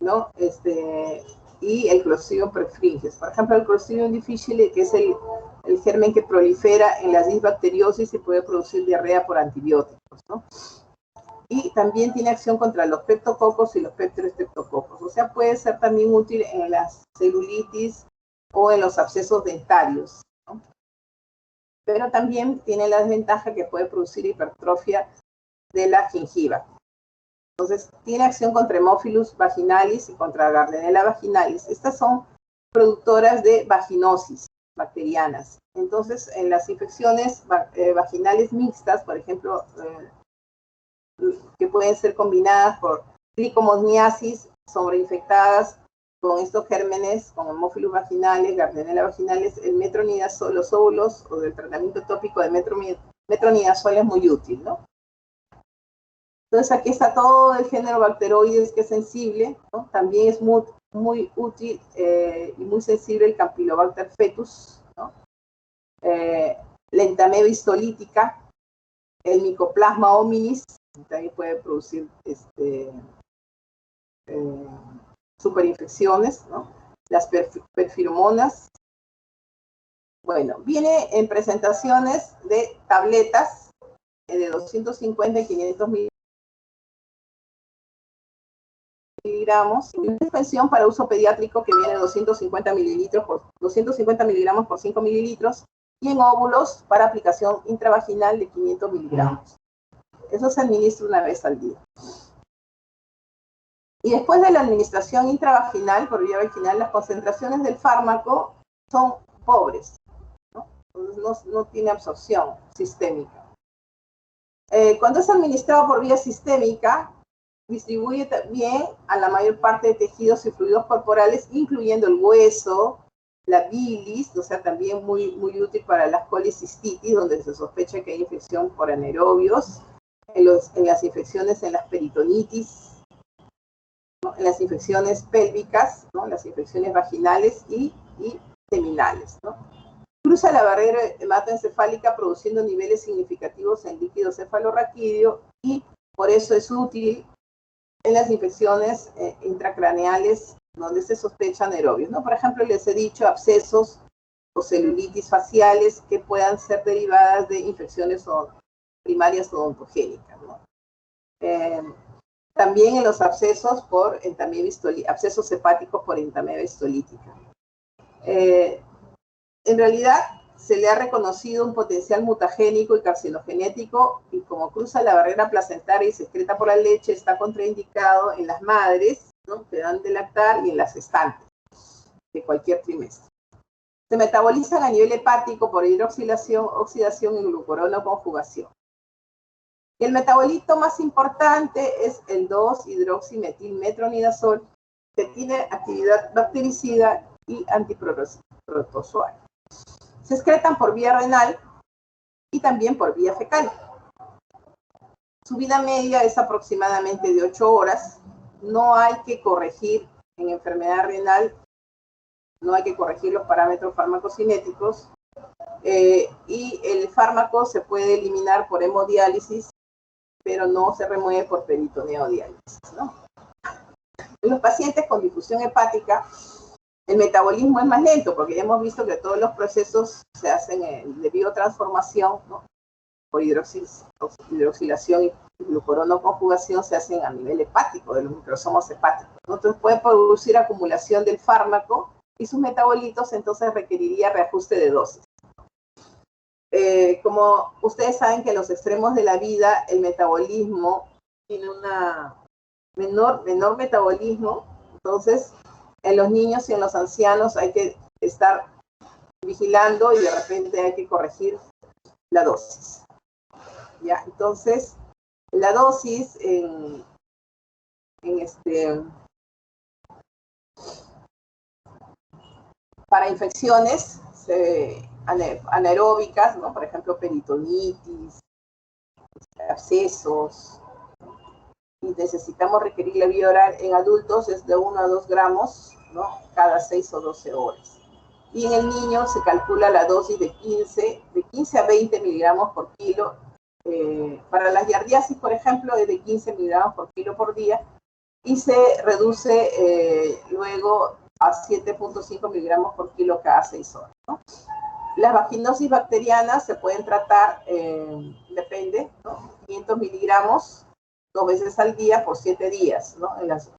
¿no? Y el Clostridium perfringens. Por ejemplo, el Clostridium difficile, que es el germen que prolifera en la disbacteriosis y puede producir diarrea por antibióticos, ¿no? Y también tiene acción contra los peptococos y los peptostreptococos. O sea, puede ser también útil en las celulitis o en los abscesos dentarios, ¿no? Pero también tiene la desventaja que puede producir hipertrofia de la gengiva. Entonces, tiene acción contra Haemophilus vaginalis y contra Gardnerella vaginalis. Estas son productoras de vaginosis bacterianas. Entonces, en las infecciones vaginales mixtas, por ejemplo, que pueden ser combinadas por tricomoniasis sobreinfectadas con estos gérmenes, con Haemophilus vaginalis, Gardnerella vaginalis, el metronidazol, los óvulos o el tratamiento tópico de metronidazol es muy útil, ¿no? Entonces aquí está todo el género Bacteroides que es sensible, ¿no? También es muy útil y muy sensible el Campylobacter fetus, ¿no? La entamoeba histolítica, el Mycoplasma hominis, también puede producir superinfecciones, ¿no? Las perfiromonas. Bueno, viene en presentaciones de tabletas de 250 y 500 miligramos, y una suspensión para uso pediátrico que viene de 250 miligramos por 5 mililitros, y en óvulos para aplicación intravaginal de 500 miligramos. Eso se administra una vez al día. Y después de la administración intravaginal, por vía vaginal, las concentraciones del fármaco son pobres, ¿no? Entonces no tiene absorción sistémica. Cuando es administrado por vía sistémica, distribuye bien a la mayor parte de tejidos y fluidos corporales, incluyendo el hueso, la bilis, o sea, también muy útil para las colicistitis, donde se sospecha que hay infección por anaerobios, en las infecciones en las peritonitis, ¿no? En las infecciones pélvicas, ¿no? Las infecciones vaginales y seminales, ¿no? Cruza la barrera hematoencefálica produciendo niveles significativos en líquido cefalorraquídeo y por eso es útil en las infecciones intracraneales donde se sospechan anaerobios, ¿no? Por ejemplo, les he dicho abscesos o celulitis faciales que puedan ser derivadas de infecciones primarias odontogénicas, ¿no? También en los abscesos por entamoeba histolítica, abscesos hepáticos por entamoeba histolítica. En realidad, se le ha reconocido un potencial mutagénico y carcinogenético, y como cruza la barrera placentaria y se excreta por la leche, está contraindicado en las madres, ¿no? Que dan de lactar y en las gestantes de cualquier trimestre. Se metabolizan a nivel hepático por hidroxilación, oxidación y glucurono-conjugación. El metabolito más importante es el 2-hidroximetilmetronidazol, que tiene actividad bactericida y antiprotozoal. Se excretan por vía renal y también por vía fecal. Su vida media es aproximadamente de 8 horas. No hay que corregir en enfermedad renal, no hay que corregir los parámetros farmacocinéticos, y el fármaco se puede eliminar por hemodiálisis pero no se remueve por peritoneodiálisis, ¿no? En los pacientes con difusión hepática, el metabolismo es más lento, porque ya hemos visto que todos los procesos se hacen de biotransformación, ¿no? Por hidroxilación y glucuronoconjugación se hacen a nivel hepático, de los microsomos hepáticos, ¿no? Entonces puede producir acumulación del fármaco y sus metabolitos, entonces requeriría reajuste de dosis. Como ustedes saben que en los extremos de la vida el metabolismo tiene una menor metabolismo, entonces en los niños y en los ancianos hay que estar vigilando y de repente hay que corregir la dosis. ¿Ya? Entonces, la dosis para infecciones anaeróbicas, ¿no? Por ejemplo, peritonitis, abscesos, y necesitamos requerir la vía oral en adultos es de 1 a 2 gramos, ¿no? Cada 6 o 12 horas. Y en el niño se calcula la dosis de 15 a 20 miligramos por kilo. Para la giardiasis, por ejemplo, es de 15 miligramos por kilo por día y se reduce luego a 7.5 miligramos por kilo cada 6 horas, ¿no? Las vaginosis bacterianas se pueden tratar, depende, ¿no? 500 miligramos 2 veces al día por 7 días, ¿no? En las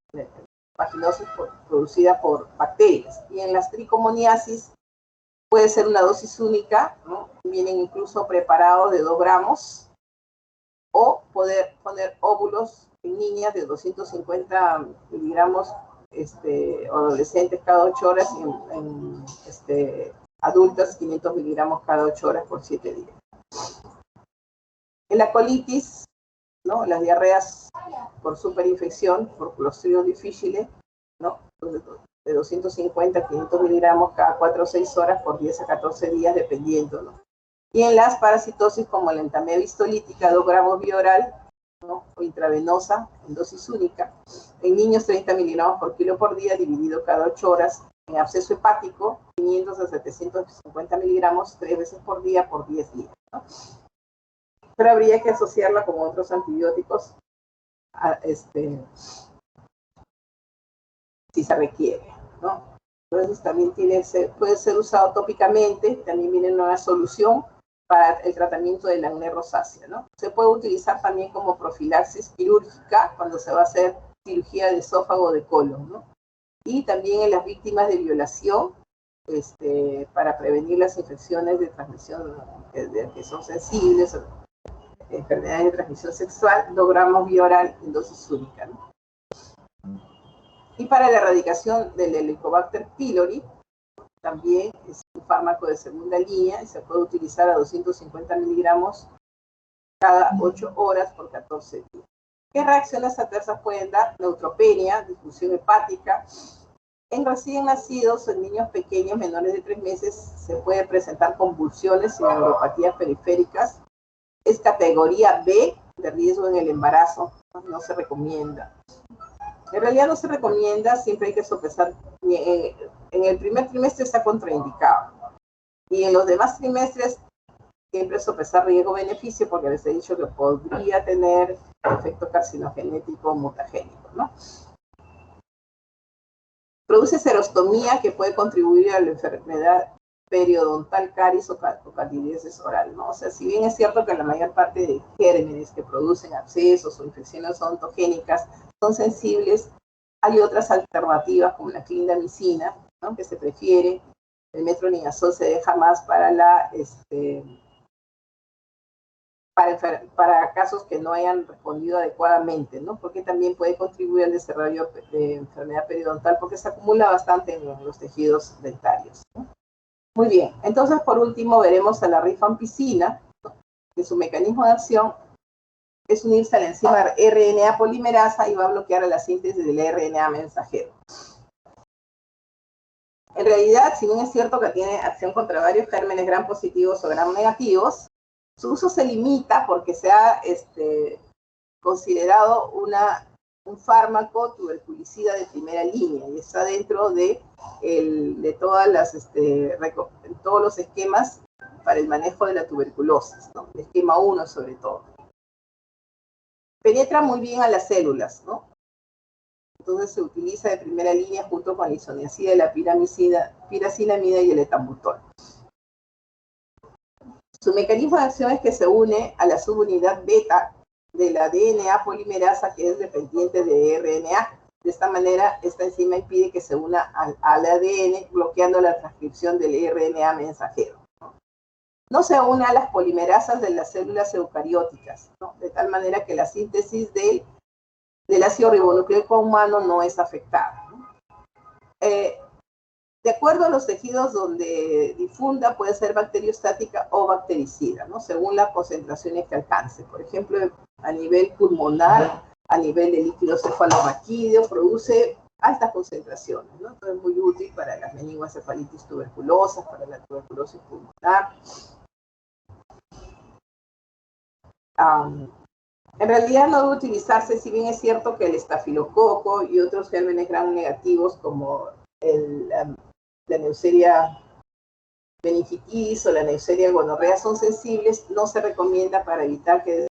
vaginosis producida por bacterias. Y en las tricomoniasis puede ser una dosis única, ¿no? Vienen incluso preparados de 2 gramos, o poder poner óvulos en niñas de 250 miligramos adolescentes cada 8 horas y en adultas 500 miligramos cada 8 horas por 7 días. En la colitis, ¿no? Las diarreas por superinfección, por Clostridium difficile, ¿no? De 250 a 500 miligramos cada 4 o 6 horas por 10 a 14 días, dependiendo, ¿no? Y en las parasitosis como la entamea histolítica, 2 gramos vía oral, ¿no? O intravenosa, en dosis única. En niños, 30 miligramos por kilo por día, dividido cada 8 horas. En absceso hepático, 500 a 750 miligramos, 3 veces por día, por 10 días, ¿no? Pero habría que asociarla con otros antibióticos si se requiere, ¿no? Entonces también puede ser usado tópicamente, también viene una solución para el tratamiento de la acné rosácea, ¿no? Se puede utilizar también como profilaxis quirúrgica cuando se va a hacer cirugía de esófago o de colon, ¿no? Y también en las víctimas de violación, para prevenir las infecciones de transmisión que son sensibles, enfermedades de transmisión sexual, 2 gramos vía oral en dosis única, ¿no? Y para la erradicación del Helicobacter pylori, también es un fármaco de segunda línea y se puede utilizar a 250 miligramos cada 8 horas por 14 días. ¿Qué reacciones adversas pueden dar? Neutropenia, disfunción hepática. En recién nacidos, en niños pequeños menores de 3 meses, se puede presentar convulsiones y neuropatías periféricas. Es categoría B de riesgo en el embarazo, no se recomienda. En realidad no se recomienda, siempre hay que sopesar. En el primer trimestre está contraindicado. Y en los demás trimestres siempre sopesar riesgo-beneficio, porque les he dicho que podría tener efecto carcinogenético mutagénico, ¿no? Produce serostomía que puede contribuir a la enfermedad periodontal, caries o candidiasis oral, ¿no? O sea, si bien es cierto que la mayor parte de gérmenes que producen abscesos o infecciones odontogénicas son sensibles, hay otras alternativas como la clindamicina, ¿no? Que se prefiere. El metronidazol se deja más para para casos que no hayan respondido adecuadamente, ¿no? Porque también puede contribuir al desarrollo de enfermedad periodontal porque se acumula bastante en los tejidos dentarios, ¿no? Muy bien, entonces por último veremos a la rifampicina, ¿no? Que su mecanismo de acción es unirse a la enzima RNA polimerasa y va a bloquear la síntesis del RNA mensajero. En realidad, si bien es cierto que tiene acción contra varios gérmenes gram positivos o gram negativos, su uso se limita porque se ha considerado un fármaco tuberculicida de primera línea y está dentro de todos los esquemas para el manejo de la tuberculosis, ¿no? El esquema 1 sobre todo. penetra muy bien a las células, ¿no? Entonces se utiliza de primera línea junto con la isoniazida, la piracinamida y el etambutol. Su mecanismo de acción es que se une a la subunidad beta de la DNA polimerasa, que es dependiente de RNA. De esta manera, esta enzima impide que se una al ADN, bloqueando la transcripción del RNA mensajero. No se une a las polimerasas de las células eucarióticas, ¿no? De tal manera que la síntesis del ácido ribonucleico humano no es afectada, ¿no? De acuerdo a los tejidos donde difunda, puede ser bacteriostática o bactericida, ¿no? Según las concentraciones que alcance. Por ejemplo, a nivel pulmonar, a nivel de líquido cefalorraquídeo, produce altas concentraciones, ¿no? Entonces es muy útil para las meningoencefalitis tuberculosas, para la tuberculosis pulmonar. En realidad no debe utilizarse, si bien es cierto que el estafilococo y otros gérmenes gram negativos como la Neisseria meningitis o la Neisseria gonorrea son sensibles, no se recomienda para evitar que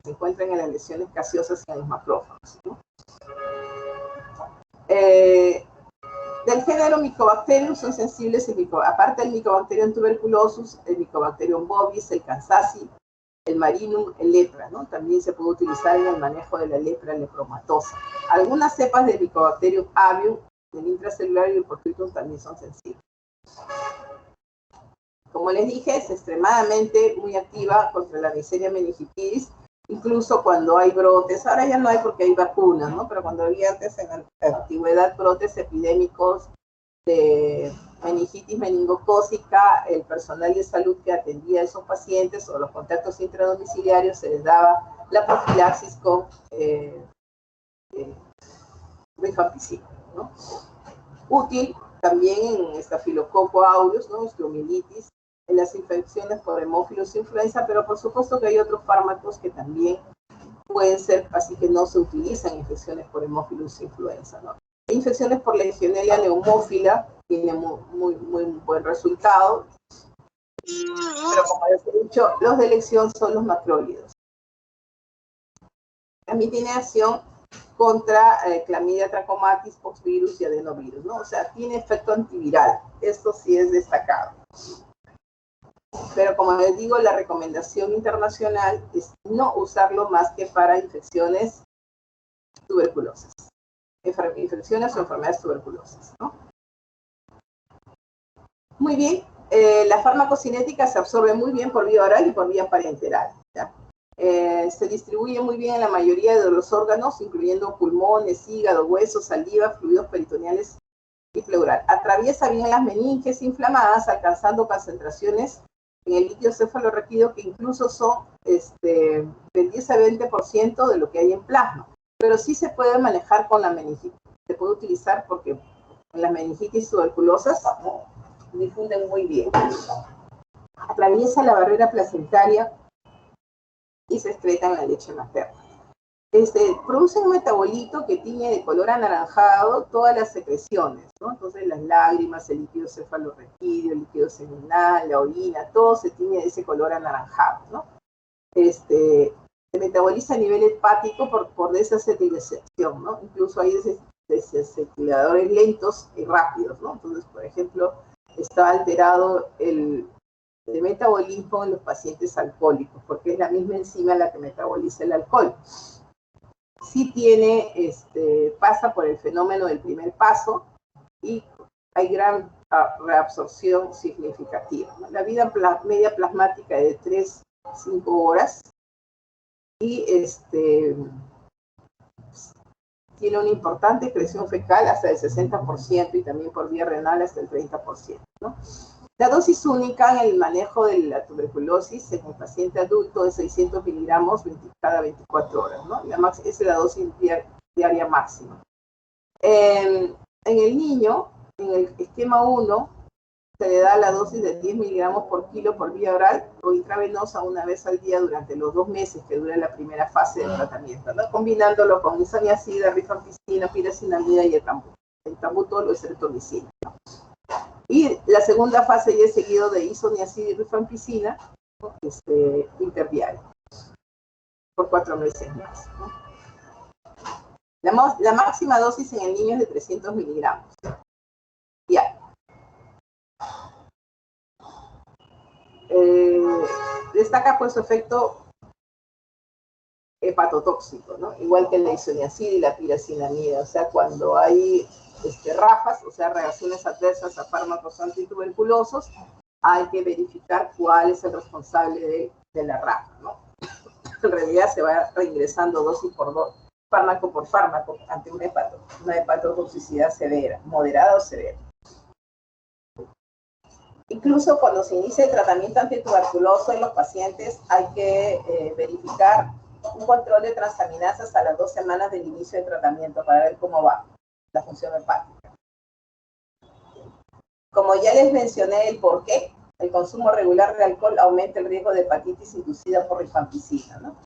se encuentran en las lesiones gaseosas en los macrófagos, ¿no? Del género Mycobacterium son sensibles, aparte del Mycobacterium tuberculosus, el Mycobacterium bovis, el Kansasi, el Marinum, el lepra, ¿no? También se puede utilizar en el manejo de la lepra lepromatosa. Algunas cepas del Mycobacterium avium, del intracelular y el portuitum también son sensibles. Como les dije, es extremadamente muy activa contra la Neisseria meningitis, incluso cuando hay brotes. Ahora ya no hay porque hay vacunas, ¿no? Pero cuando había antes en la antigüedad brotes epidémicos de meningitis meningocócica, el personal de salud que atendía a esos pacientes o los contactos intradomiciliarios se les daba la profilaxis con rifampicina, ¿no? Útil también en Staphylococcus aureus, ¿no? Osteomielitis, en las infecciones por hemófilos influenza, pero por supuesto que hay otros fármacos que también pueden ser, así que no se utilizan infecciones por hemófilos influenza, ¿no? Infecciones por Legionella neumófila tiene muy buen resultado, pero como les he dicho, los de elección son los macrólidos. También tiene acción contra clamidia trachomatis, poxvirus y adenovirus, ¿no? O sea, tiene efecto antiviral. Esto sí es destacado. Pero como les digo, la recomendación internacional es no usarlo más que para infecciones tuberculosas. Infecciones o enfermedades tuberculosas, ¿no? Muy bien. La farmacocinética se absorbe muy bien por vía oral y por vía parenteral, ¿ya? Se distribuye muy bien en la mayoría de los órganos, incluyendo pulmones, hígado, huesos, saliva, fluidos peritoneales y pleural. Atraviesa bien las meninges inflamadas, alcanzando concentraciones en el líquido cefalorraquídeo que incluso son del 10 a 20% de lo que hay en plasma. Pero sí se puede manejar con la meningitis. Se puede utilizar porque en las meningitis tuberculosas difunden muy bien. Atraviesa la barrera placentaria y se excreta en la leche materna. Produce un metabolito que tiñe de color anaranjado todas las secreciones, ¿no? Entonces las lágrimas, el líquido cefalorraquídeo, el líquido seminal, la orina, todo se tiñe de ese color anaranjado, ¿no? Se metaboliza a nivel hepático por desacetilación, ¿no? Incluso hay desacetiladores lentos y rápidos, ¿no? Entonces, por ejemplo, está alterado el metabolismo en los pacientes alcohólicos, porque es la misma enzima la que metaboliza el alcohol. Sí tiene, pasa por el fenómeno del primer paso y hay gran reabsorción significativa, ¿no? La vida media plasmática es de 3 a 5 horas y tiene una importante excreción fecal hasta el 60% y también por vía renal hasta el 30%, ¿no? La dosis única en el manejo de la tuberculosis en el paciente adulto es 600 miligramos cada 24 horas, ¿no? Esa es la dosis diaria máxima. En el niño, en el esquema 1, se le da la dosis de 10 miligramos por kilo por vía oral o intravenosa una vez al día durante los 2 meses que dura la primera fase del tratamiento, ¿no? Combinándolo con isoniazida, rifampicina, piracinamida y etrambutol o estreptomicina, ¿no? Y la segunda fase ya es seguido de isoniazida y rifampicina, ¿no? Interdiario, por 4 meses más, ¿no? La máxima dosis en el niño es de 300 miligramos. Ya. Destaca pues su efecto hepatotóxico, ¿no? Igual que la isoniazida y la piracinamida. O sea, cuando hay RAFAs, o sea, reacciones adversas a fármacos antituberculosos, hay que verificar cuál es el responsable de la RAFA, ¿no? En realidad se va reingresando dosis por dosis, fármaco por fármaco, ante una hepatotoxicidad severa, moderada o severa. Incluso cuando se inicia el tratamiento antituberculoso en los pacientes, hay que verificar un control de transaminasas a las 2 semanas del inicio del tratamiento para ver cómo va la función hepática. Como ya les mencioné el porqué, el consumo regular de alcohol aumenta el riesgo de hepatitis inducida por rifampicina, ¿no?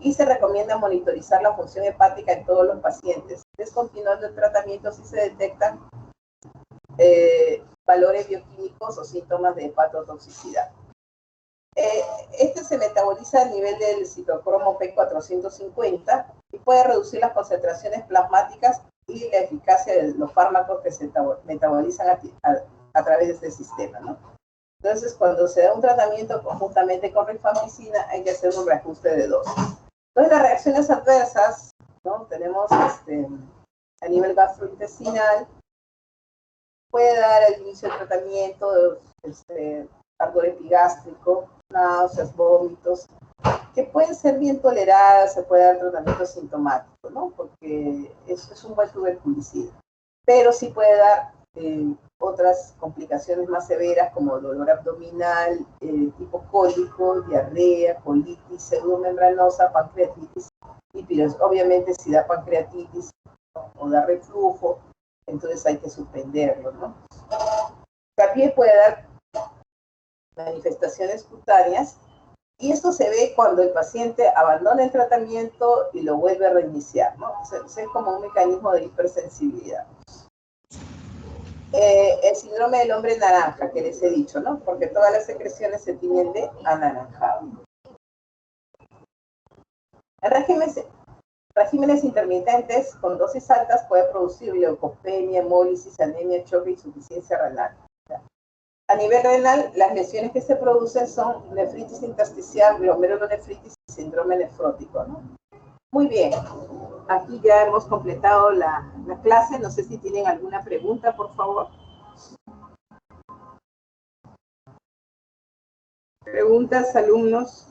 Y se recomienda monitorizar la función hepática en todos los pacientes, descontinuando el tratamiento si se detectan valores bioquímicos o síntomas de hepatotoxicidad. Este se metaboliza a nivel del citocromo P450 y puede reducir las concentraciones plasmáticas y la eficacia de los fármacos que se metabolizan a través de este sistema, ¿no? Entonces, cuando se da un tratamiento conjuntamente con rifampicina, hay que hacer un reajuste de dosis. Entonces, las reacciones adversas, ¿no? Tenemos a nivel gastrointestinal, puede dar al inicio del tratamiento ardor epigástrico, náuseas, vómitos, que pueden ser bien toleradas, se puede dar tratamiento sintomático, ¿no? Porque eso es un buen tuberculicida. Pero sí puede dar otras complicaciones más severas como dolor abdominal, tipo cólico, diarrea, colitis, pseudomembranosa, pancreatitis y pirosis. Obviamente si da pancreatitis, ¿no? O da reflujo, entonces hay que suspenderlo, ¿no? También puede dar manifestaciones cutáneas y esto se ve cuando el paciente abandona el tratamiento y lo vuelve a reiniciar, ¿no? Es como un mecanismo de hipersensibilidad. El síndrome del hombre naranja, que les he dicho, ¿no? Porque todas las secreciones se tiñen de anaranjado. Regímenes intermitentes con dosis altas puede producir leucopenia, hemólisis, anemia, choque y insuficiencia renal. A nivel renal, las lesiones que se producen son nefritis intersticial, glomerulonefritis y síndrome nefrótico, ¿no? Muy bien, aquí ya hemos completado la clase. No sé si tienen alguna pregunta, por favor. ¿Preguntas, alumnos?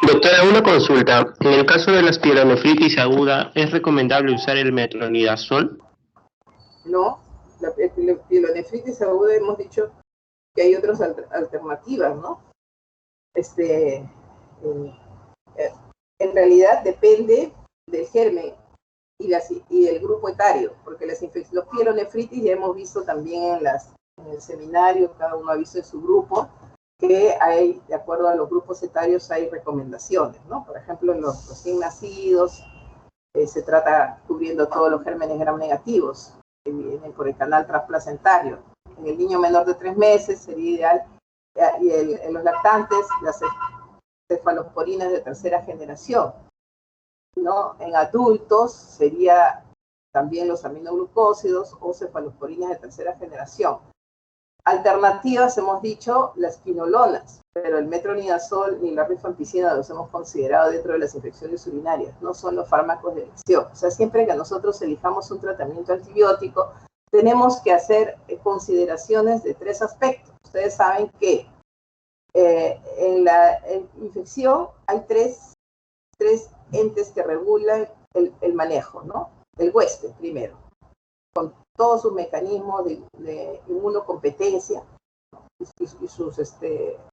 Doctora, una consulta. En el caso de la pielonefritis aguda, ¿es recomendable usar el metronidazol? No, la pielonefritis aguda hemos dicho que hay otras alternativas, ¿no? En realidad depende del germen y del grupo etario, porque los pielonefritis ya hemos visto también en el seminario, cada uno ha visto en su grupo, que hay, de acuerdo a los grupos etarios, hay recomendaciones, ¿no? Por ejemplo, en los recién nacidos se trata cubriendo todos los gérmenes gram negativos que vienen por el canal transplacentario. En el niño menor de 3 meses sería ideal, y en los lactantes, las cefalosporinas de tercera generación, ¿no? En adultos sería también los aminoglucósidos o cefalosporinas de tercera generación. Alternativas, hemos dicho, las quinolonas, pero el metronidazol ni la rifampicina los hemos considerado dentro de las infecciones urinarias, no son los fármacos de elección. O sea, siempre que nosotros elijamos un tratamiento antibiótico, tenemos que hacer consideraciones de 3 aspectos. Ustedes saben que en la infección hay tres entes que regulan el manejo, ¿no? El huésped, primero, con todos sus mecanismos de inmunocompetencia y sus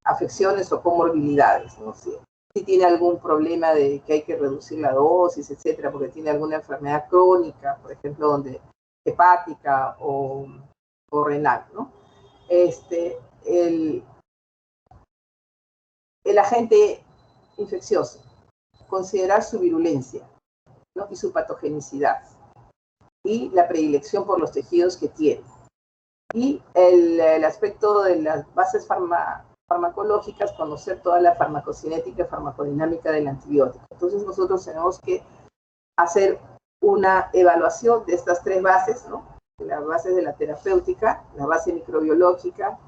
afecciones o comorbilidades, ¿no? Sí. si tiene algún problema de que hay que reducir la dosis, etcétera, porque tiene alguna enfermedad crónica, por ejemplo, donde hepática o renal, ¿no? El agente infeccioso, considerar su virulencia, ¿no? Y su patogenicidad, y la predilección por los tejidos que tiene. Y el aspecto de las bases farmacológicas, conocer toda la farmacocinética y farmacodinámica del antibiótico. Entonces nosotros tenemos que hacer una evaluación de estas tres bases, ¿no? Las bases de la terapéutica, la base microbiológica,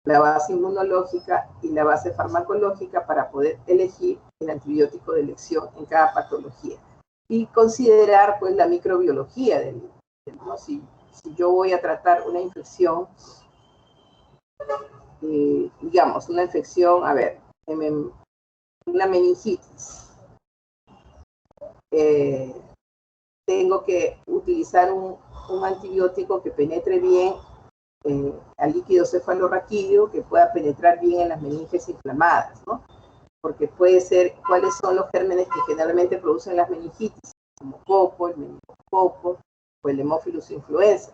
la base inmunológica y la base farmacológica para poder elegir el antibiótico de elección en cada patología. Y considerar pues la microbiología ¿no? Si yo voy a tratar una infección, digamos, una infección, a ver, una meningitis, tengo que utilizar un antibiótico que penetre bien al líquido cefalorraquídeo, que pueda penetrar bien en las meninges inflamadas, ¿no? Porque puede ser cuáles son los gérmenes que generalmente producen las meningitis, como coco, el meningococo o el Haemophilus influenza.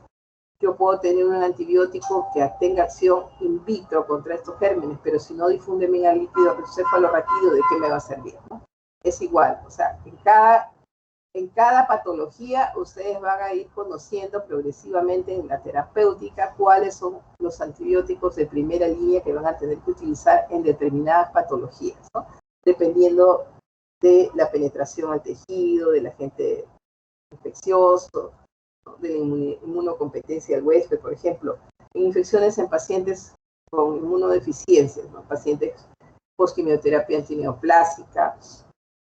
Yo puedo tener un antibiótico que tenga acción in vitro contra estos gérmenes, pero si no difunde bien al líquido cefalorraquídeo, ¿de qué me va a servir, no? Es igual, o sea, en cada patología ustedes van a ir conociendo progresivamente en la terapéutica cuáles son los antibióticos de primera línea que van a tener que utilizar en determinadas patologías, ¿no? Dependiendo de la penetración al tejido, del agente infeccioso, ¿no? De la inmunocompetencia del huésped, por ejemplo. En infecciones en pacientes con inmunodeficiencias, ¿no? Pacientes post-quimioterapia antineoplásica,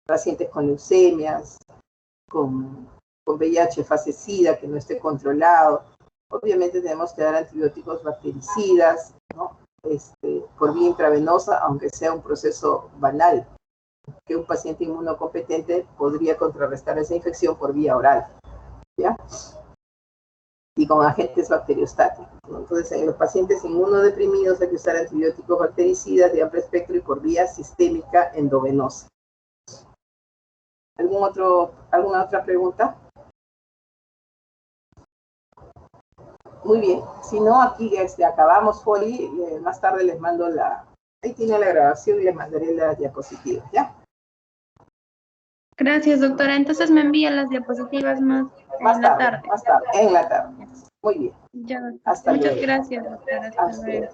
pacientes con leucemias, con VIH fase SIDA que no esté controlado. Obviamente tenemos que dar antibióticos bactericidas, ¿no? Por vía intravenosa, aunque sea un proceso banal, que un paciente inmunocompetente podría contrarrestar esa infección por vía oral, ¿ya? Y con agentes bacteriostáticos, ¿no? Entonces, en los pacientes inmunodeprimidos hay que usar antibióticos bactericidas de amplio espectro y por vía sistémica endovenosa. ¿Alguna otra pregunta? Muy bien. Si no, aquí acabamos, Foli. Más tarde les mando ahí tiene la grabación y les mandaré las diapositivas, ¿ya? Gracias, doctora. Entonces me envían las diapositivas más en la tarde. Más tarde, en la tarde. Muy bien. Ya, hasta muchas luego. gracias, doctora. Hasta luego.